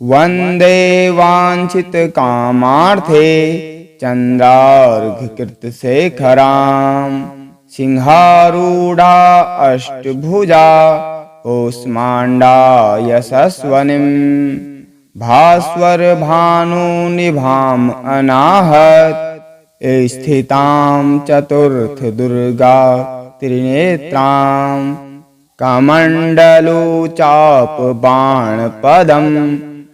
Speaker 1: वन्दे वाञ्छितकामार्थे चन्द्रार्घकृतशेखरां सिंहारूढा अष्टभुजा कूष्माण्डा यशस्वनीं भास्वरभानुनिभाम् अनाहत स्थितां चतुर्थदुर्गा त्रिनेत्रां कमण्डलुचापबाणपदं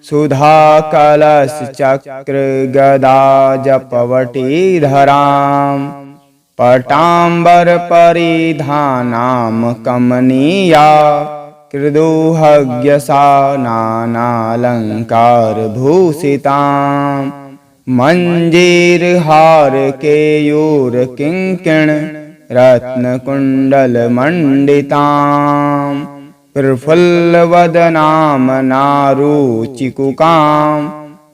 Speaker 1: सुधाकलशचक्रगदाजपवटीधरां पटाम्बरपरिधानां कमनीया कृदुहग्यसानानालङ्कारभूषितां मञ्जीरहारकेयूरकिङ्किण रत्नकुण्डलमण्डितां प्रफुल्लवदनां नारुचिकुकां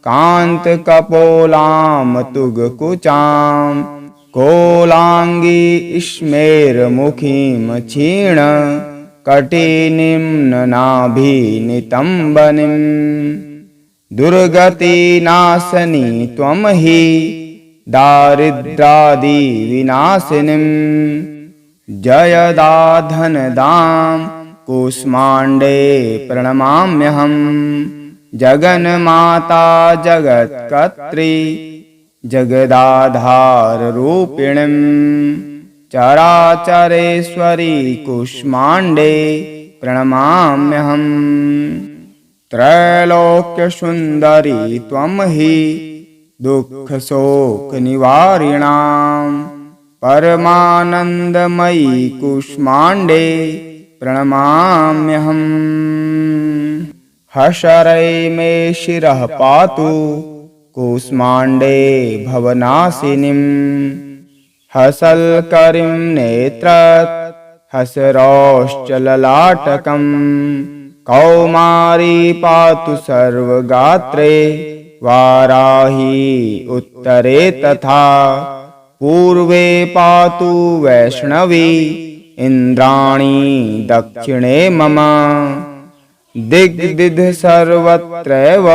Speaker 1: कान्तकपोलां तुगकुचां कोलाङ्गी स्मेरमुखीं क्षीण कटिनिं नाभिनितम्बनीं दुर्गतिनाशनी त्वं हि दारिद्रादिविनाशिनीं जयदा धनदां कूष्माण्डे प्रणमाम्यहम् जगन्माता जगत्कर्त्री जगदाधाररूपिणीं चराचरेश्वरी कूष्माण्डे प्रणमाम्यहम् त्रैलोक्यसुन्दरी त्वं हि दुःखशोकनिवारिणां परमानन्दमयी कूष्माण्डे प्रणमाम्यहम् हशरै मे शिरः पातु कूष्माण्डे भवनाशिनीं हसल्करीं नेत्रत् हसरौश्चललाटकं कौमारी पातु सर्वगात्रे वाराही उत्तरे तथा पूर्वे पातु वैष्णवी इन्द्राणी दक्षिणे मम दिग्दिध सर्वत्रैव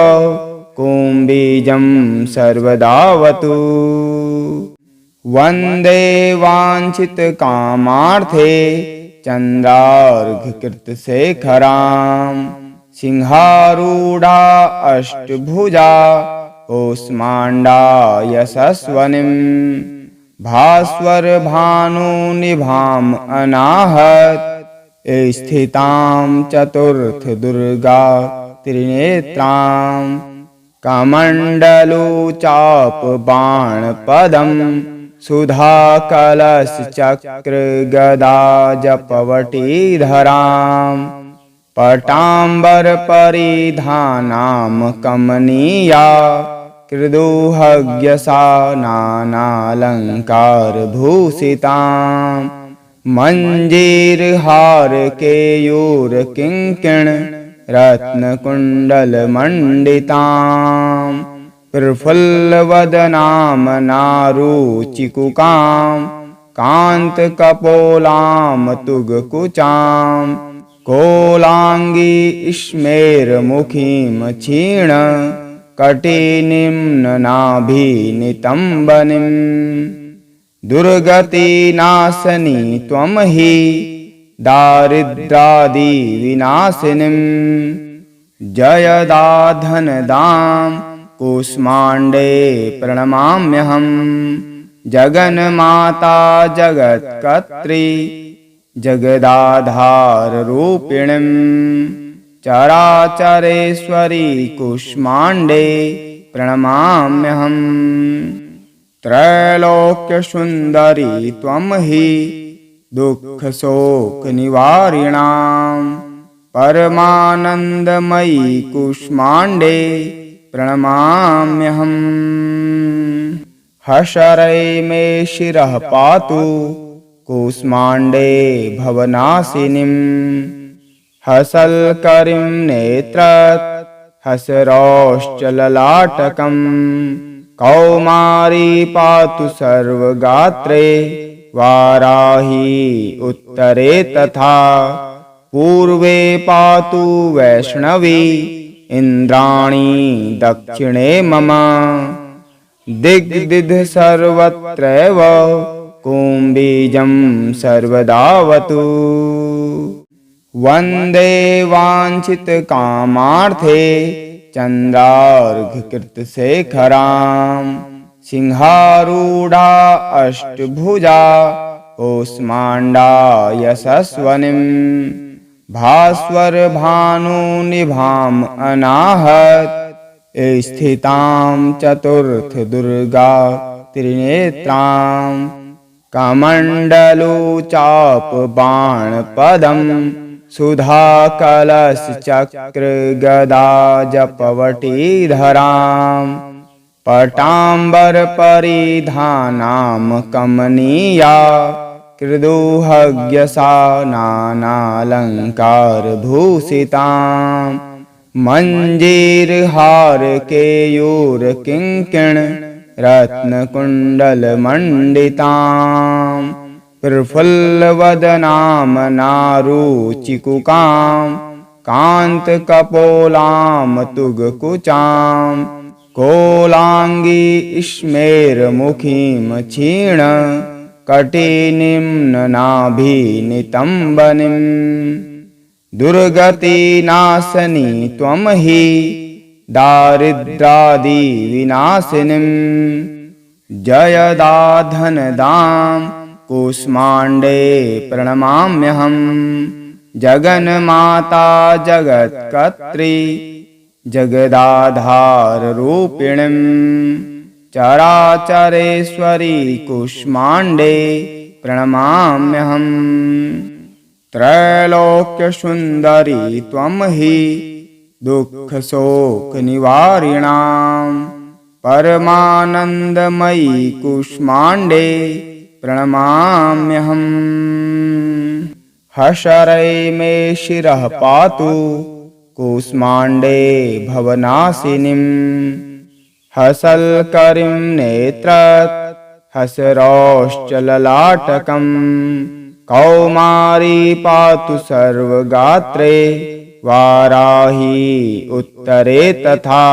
Speaker 1: कुम्बीजं सर्वदावतु वन्दे वाञ्छितकामार्थे चन्द्रार्घकृतशेखरां सिंहारूढा अष्टभुजा कूष्माण्डा यशस्वनीं भास्वरभानुनिभाम् अनाहत स्थितां चतुर्थदुर्गा त्रिनेत्रां कमण्डलुचापबाणपदं सुधा कलश चक्र गदा जपवटीधरां पटाम्बर परिधानां कमनीया कृदुहग्यसानालङ्कारभूषितां मञ्जीरहार केयूर किङ्किण रत्नकुण्डलमण्डितां प्रफुल्लवदनां नारुचिकुकां कान्तकपोलां तुगकुचां कोलाङ्गी स्मेरमुखीं क्षीण कटिनिम्ननाभिनितम्बनीं दुर्गतिनाशनी त्वं हि दारिद्रादिविनाशिनीं जयदाधनदां कूष्माण्डे प्रणमाम्यहं जगन्माता जगत्कर्त्री जगदाधाररूपिणीं चराचरेश्वरी कूष्माण्डे प्रणमाम्यहम् त्रैलोक्यसुन्दरी त्वं हि दुःखशोकनिवारिणां परमानन्दमयी कूष्माण्डे प्रणमाम्यहम् हशरै मे शिरः पातु कूष्माण्डे भवनाशिनीं हसल्करीं नेत्रत् हसरौश्चललाटकं कौमारी पातु सर्वगात्रे वाराही उत्तरे तथा पूर्वे पातु वैष्णवी इन्द्राणी दक्षिणे मम दिग्दिध सर्वत्रैव कुम्बीजं सर्वदावतु वन्दे वाञ्छितकामार्थे चन्द्रार्घकृतशेखरां सिंहारूढा अष्टभुजा कूष्माण्डा यशस्वनीं भास्वरभानुनिभाम् अनाहत स्थितां चतुर्थदुर्गा त्रिनेत्रां कमण्डलुचापबाणपदं सुधा कलश चक्र गदा जपवटीधरां पटाम्बर परिधानां कमनीया कृदुहग्यसानालङ्कारभूषितां मञ्जीरहार केयूर किङ्किण रत्नकुण्डलमण्डितां प्रफुल्लवदनां नारुचिकुकां कान्तकपोलां तुगकुचां कोलाङ्गी स्मेरमुखीं क्षीण कटिनिम्ननाभिनितम्बनीं दुर्गतिनाशनी त्वं हि दारिद्रादिविनाशिनीं जयदाधनदां कूष्माण्डे प्रणमाम्यहं जगन्माता जगत्कर्त्री जगदाधाररूपिणीं चराचरेश्वरी कूष्माण्डे प्रणमाम्यहम् त्रैलोक्यसुन्दरी त्वं हि दुःखशोकनिवारिणां परमानन्दमयी कूष्माण्डे प्रणमाम्यहम् हशरै मे शिरः पातु कूष्माण्डे भवनाशिनीं हसल्करीं नेत्रत् हसरौश्चललाटकं कौमारी पातु सर्वगात्रे वाराही उत्तरे तथा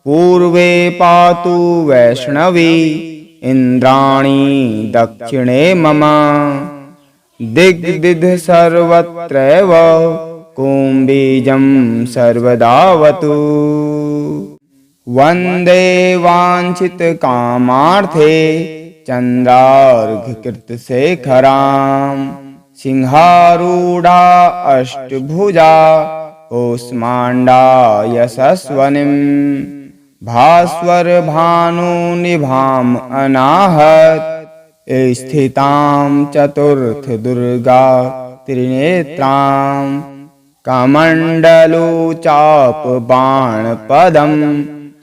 Speaker 1: पूर्वे पातु वैष्णवी इन्द्राणी दक्षिणे मम दिग्दिध सर्वत्रैव कुम्बीजं सर्वदावतु वन्दे वाञ्छितकामार्थे चन्द्रार्घकृतशेखरां सिंहारूढा अष्टभुजा कूष्माण्डा यशस्वनीं भास्वरभानुनिभाम् अनाहत स्थितां चतुर्थदुर्गा त्रिनेत्रां कमण्डलुचापबाणपदं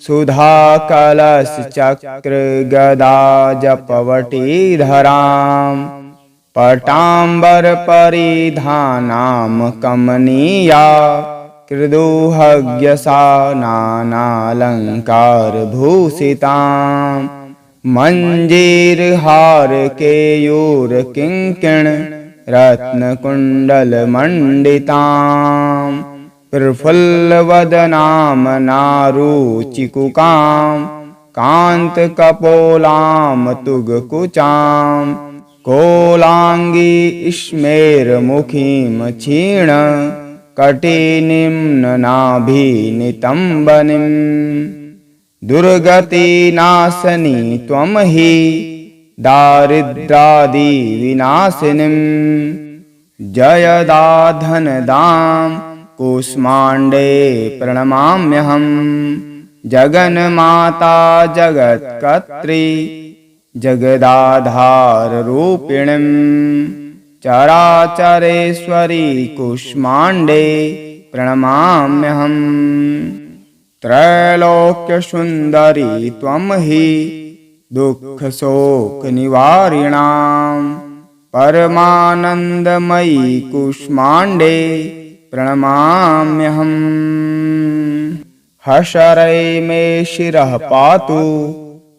Speaker 1: सुधाकलशचक्रगदाजपवटीधरां पटाम्बरपरिधानां कमनीया कृदुहग्यसा नानालङ्कारभूषितां मञ्जीरहारकेयूरकिङ्किण रत्नकुण्डलमण्डितां प्रफुल्लवदनां नारुचिकुकां कान्तकपोलां तुगकुचां कोलाङ्गी स्मेरमुखीं क्षीण कटिनिम्ननाभिनितम्बनीं दुर्गतिनाशनी त्वं हि दारिद्रादिविनाशिनीं जयदाधनदां कूष्माण्डे प्रणमाम्यहं जगन्माता जगत्कर्त्री जगदाधाररूपिणीं चराचरेश्वरी कूष्माण्डे प्रणमाम्यहम् त्रैलोक्यसुन्दरी त्वं हि दुःखशोकनिवारिणां परमानन्दमयी कूष्माण्डे प्रणमाम्यहम् हशरै मे शिरः पातु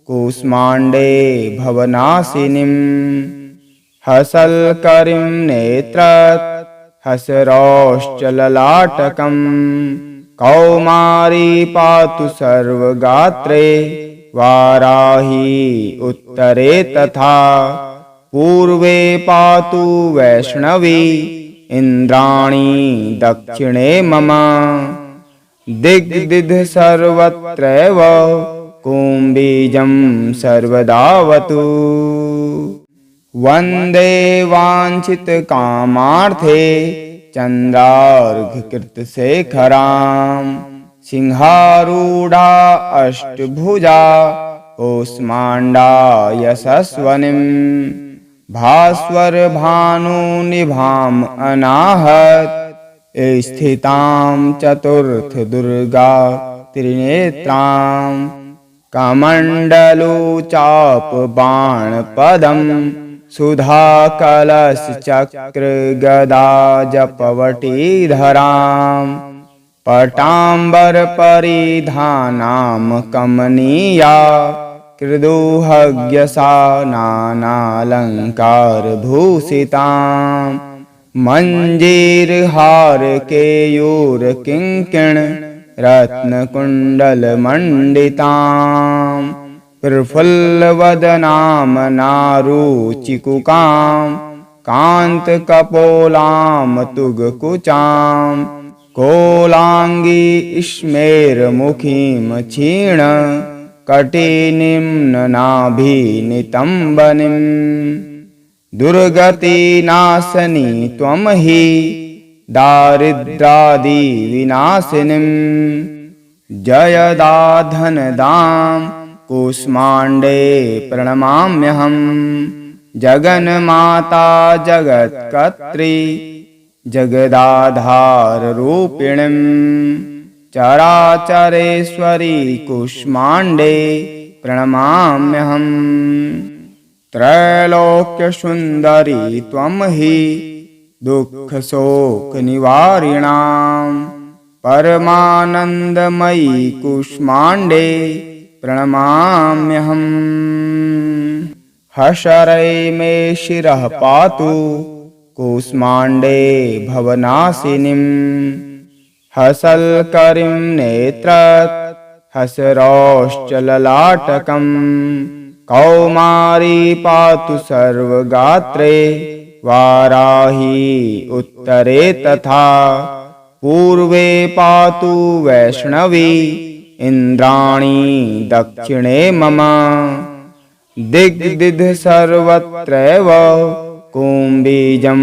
Speaker 1: कूष्माण्डे भवनाशिनीं हसल्करीं नेत्रत् हसरौश्चललाटकं कौमारी पातु सर्वगात्रे वाराही उत्तरे तथा पूर्वे पातु वैष्णवी इन्द्राणी दक्षिणे मम दिग्दिध सर्वत्रैव कुम्बीजं सर्वदावतु वन्दे वाञ्छितकामार्थे चन्द्रार्घकृतशेखरां सिंहारूढा अष्टभुजा कूष्माण्डा यशस्वनीं भास्वरभानुनिभाम् अनाहत स्थितां चतुर्थदुर्गा त्रिनेत्रां कमण्डलुचापबाणपदं सुधाकलशचक्रगदाजपवटीधरां पटाम्बरपरिधानां कमनीया कृदुहग्यसा नानालङ्कारभूषितां मञ्जीरहारकेयूरकिङ्किण रत्नकुण्डलमण्डितां प्रफुल्लवदनां नारुचिकुकां कान्तकपोलां तुगकुचां कोलाङ्गी स्मेरमुखीं क्षीण कटिनिम्ननाभिनितम्बनीं दुर्गतिनाशनी त्वं हि दारिद्रादिविनाशिनीं जयदाधनदां कूष्माण्डे प्रणमाम्यहं जगन्माता जगत्कर्त्री जगदाधाररूपिणीं चराचरेश्वरी कूष्माण्डे प्रणमाम्यहम् त्रैलोक्यसुन्दरी त्वं हि दुःखशोकनिवारिणां परमानन्दमयी कूष्माण्डे प्रणमाम्यहम् हशरै मे शिरः पातु कूष्माण्डे भवनाशिनीं हसल्करीं नेत्रत् हसरौश्चललाटकं कौमारी पातु सर्वगात्रे वाराही उत्तरे तथा पूर्वे पातु वैष्णवी इन्द्राणी दक्षिणे मम दिग्दिध सर्वत्रैव कुम्बीजं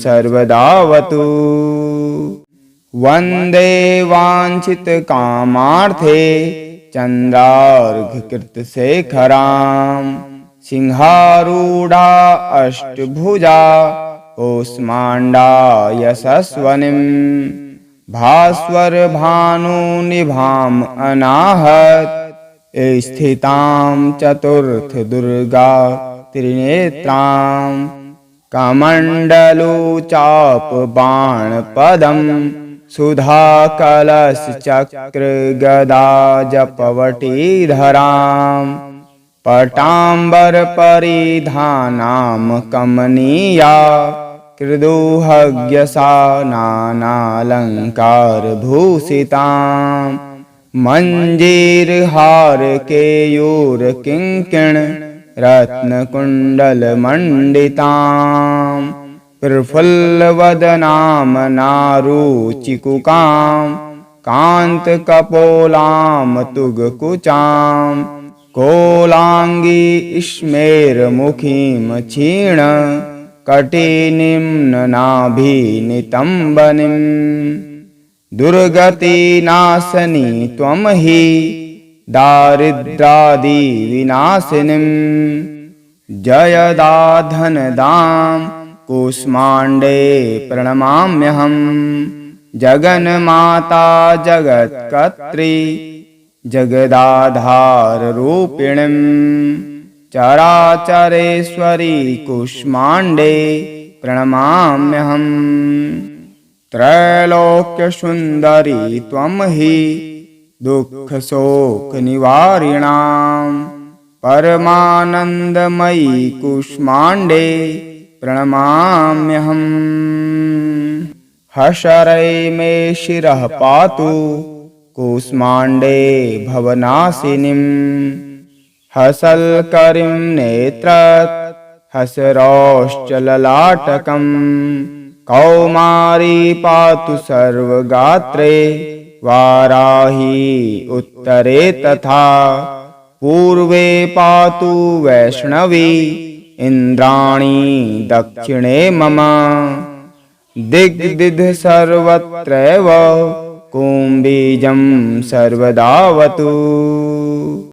Speaker 1: सर्वदावतु वन्दे वाञ्छितकामार्थे चन्द्रार्घकृतशेखरां सिंहारूढ़ा अष्टभुजा कूष्माण्डा यशस्वनीं भास्वर भानुनिभां अनाहत स्थितां चतुर्थ दुर्गा त्रिनेत्रां कमण्डलुचाप बाणपदं सुधा कलश चक्र गदा जपवटीधरां पटाम्बर परिधानां कमनीया कृदुहग्यसा नानालङ्कारभूषितां मञ्जीरहार केयूर किङ्किण रत्नकुण्डलमण्डितां प्रफुल्लवदनां नारुचिकुकां कान्तकपोलां तुगकुचां कोलाङ्गी स्मेरमुखीं क्षीण कटिनिम्ननाभिनितम्बनीं दुर्गतिनाशनी त्वं हि दारिद्रादिविनाशिनीं जयदाधनदां कूष्माण्डे प्रणमाम्यहं जगन्माता जगत्कर्त्री जगदाधाररूपिणीं चराचरेश्वरी कूष्माण्डे प्रणमाम्यहं त्रैलोक्यसुन्दरी त्वं हि दुःखशोकनिवारिणां परमानन्दमयी कूष्माण्डे प्रणमाम्यहम् हशरै मे शिरः पातु कूष्माण्डे भवनाशिनीं हसल्करीं नेत्रत् हसरौश्चललाटकं कौमारी पातु सर्वगात्रे वाराही उत्तरे तथा पूर्वे पातु वैष्णवी इन्द्राणी दक्षिणे मम दिग्दिध सर्वत्रैव कुम्भीजं सर्वदावतु।